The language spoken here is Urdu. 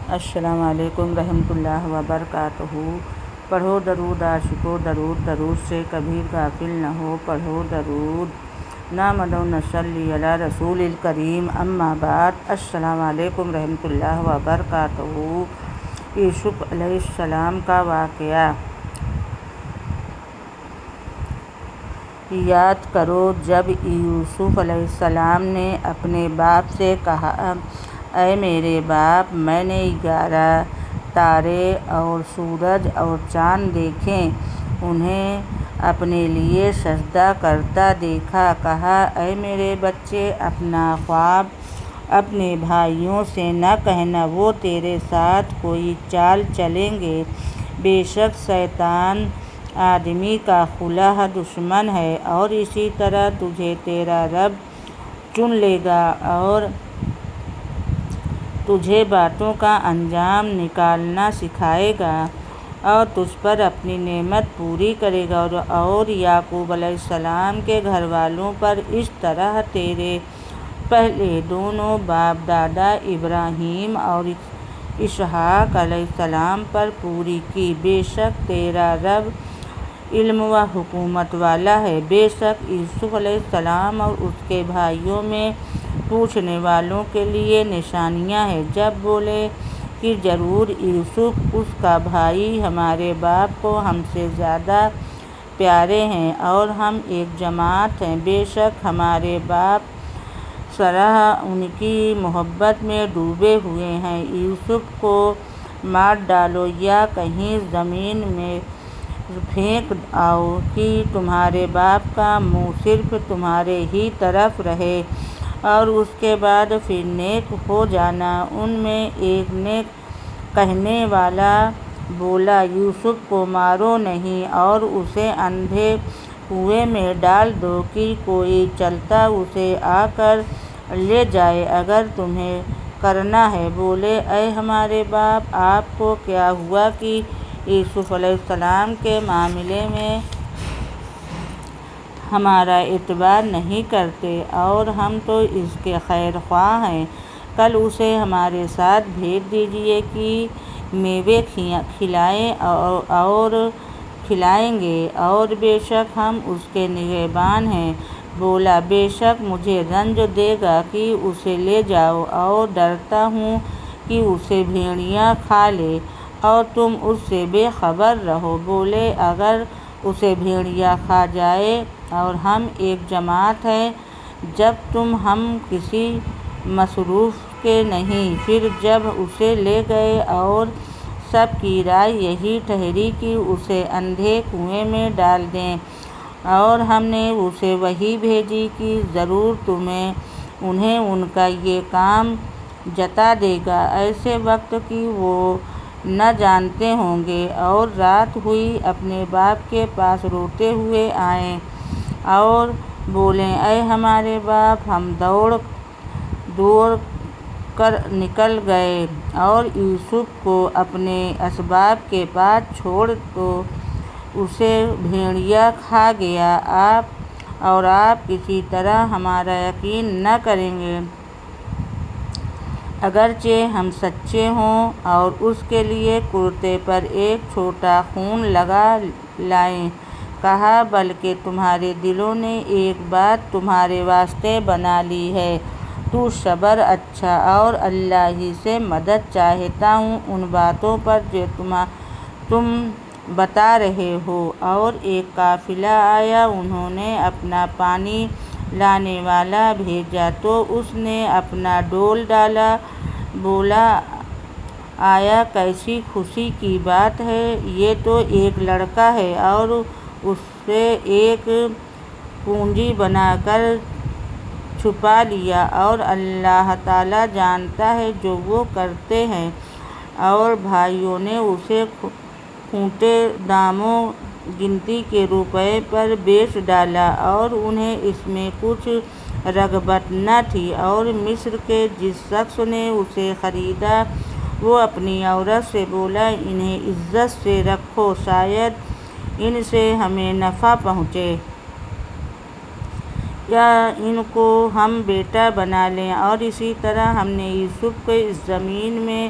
السلام علیکم رحمۃ اللہ وبرکاتہ۔ پڑھو درود عاشقو درود، درود سے کبھی غافل نہ ہو، پڑھو درود نحمد و نصلی علی رسول الکریم، اما بعد۔ السلام علیکم رحمۃ اللہ وبرکاتہ۔ یوسف علیہ السلام کا واقعہ یاد کرو۔ جب یوسف علیہ السلام نے اپنے باپ سے کہا، اے میرے باپ، میں نے 11 تارے اور سورج اور چاند دیکھے، انہیں اپنے لیے سجدہ کرتا دیکھا۔ کہا، اے میرے بچے، اپنا خواب اپنے بھائیوں سے نہ کہنا، وہ تیرے ساتھ کوئی چال چلیں گے۔ بے شک شیطان آدمی کا کھلا دشمن ہے، اور اسی طرح تجھے تیرا رب چن لے گا اور تجھے باتوں کا انجام نکالنا سکھائے گا اور تجھ پر اپنی نعمت پوری کرے گا۔ اور یعقوب علیہ السلام کے گھر والوں پر اس طرح تیرے پہلے دونوں باپ دادا ابراہیم اور اسحاق علیہ السلام پر پوری کی۔ بے شک تیرا رب علم و حکمت والا ہے۔ بے شک یوسف علیہ السلام اور اس کے بھائیوں میں پوچھنے والوں کے لیے نشانیاں ہیں۔ جب بولے کہ ضرور یوسف اس کا بھائی ہمارے باپ کو ہم سے زیادہ پیارے ہیں اور ہم ایک جماعت ہیں، بے شک ہمارے باپ سراہ ان کی محبت میں ڈوبے ہوئے ہیں۔ یوسف کو مار ڈالو یا کہیں زمین میں پھینک آؤ کہ تمہارے باپ کا منہ صرف تمہارے ہی طرف رہے اور اس کے بعد پھر نیک ہو جانا۔ ان میں ایک نیک کہنے والا بولا، یوسف کو مارو نہیں اور اسے اندھے کنویں میں ڈال دو کہ کوئی چلتا اسے آ کر لے جائے اگر تمہیں کرنا ہے۔ بولے، اے ہمارے باپ، آپ کو کیا ہوا کہ یوسف علیہ السلام کے معاملے میں ہمارا اعتبار نہیں کرتے، اور ہم تو اس کے خیر خواہ ہیں۔ کل اسے ہمارے ساتھ بھیج دیجیے کہ میوے کھلائیں گے، اور بے شک ہم اس کے نگہبان ہیں۔ بولا، بے شک مجھے رنج دے گا کہ اسے لے جاؤ، اور ڈرتا ہوں کہ اسے بھیڑیا کھا لے اور تم اس سے بے خبر رہو۔ بولے، اگر اسے بھیڑیا کھا جائے اور ہم ایک جماعت ہیں، جب تم ہم کسی مصروف کے نہیں۔ پھر جب اسے لے گئے اور سب کی رائے یہی ٹھہری کہ اسے اندھے کنویں میں ڈال دیں، اور ہم نے اسے وحی بھیجی کہ ضرور انہیں ان کا یہ کام جتا دے گا ایسے وقت کہ وہ نہ جانتے ہوں گے۔ اور رات ہوئی، اپنے باپ کے پاس روتے ہوئے آئے اور بولے، اے ہمارے باپ، ہم دوڑ کر نکل گئے اور یوسف کو اپنے اسباب کے پاس چھوڑ تو اسے بھیڑیا کھا گیا، آپ کسی طرح ہمارا یقین نہ کریں گے اگرچہ ہم سچے ہوں۔ اور اس کے لیے کرتے پر ایک چھوٹا خون لگا لائیں۔ کہا، بلکہ تمہارے دلوں نے ایک بات تمہارے واسطے بنا لی ہے، تو صبر اچھا، اور اللہ ہی سے مدد چاہتا ہوں ان باتوں پر جو تم بتا رہے ہو۔ اور ایک قافلہ آیا، انہوں نے اپنا پانی لانے والا بھیجا تو اس نے اپنا ڈول ڈالا۔ بولا، آیا کیسی خوشی کی بات ہے، یہ تو ایک لڑکا ہے، اور اسے ایک پونجی بنا کر چھپا لیا، اور اللہ تعالیٰ جانتا ہے جو وہ کرتے ہیں۔ اور بھائیوں نے اسے کھوٹے داموں گنتی کے روپے پر بیچ ڈالا، اور انہیں اس میں کچھ رغبت نہ تھی۔ اور مصر کے جس شخص نے اسے خریدا، وہ اپنی عورت سے بولا، انہیں عزت سے رکھو، شاید ان سے ہمیں نفع پہنچے یا ان کو ہم بیٹا بنا لیں۔ اور اسی طرح ہم نے یوسف کو اس زمین میں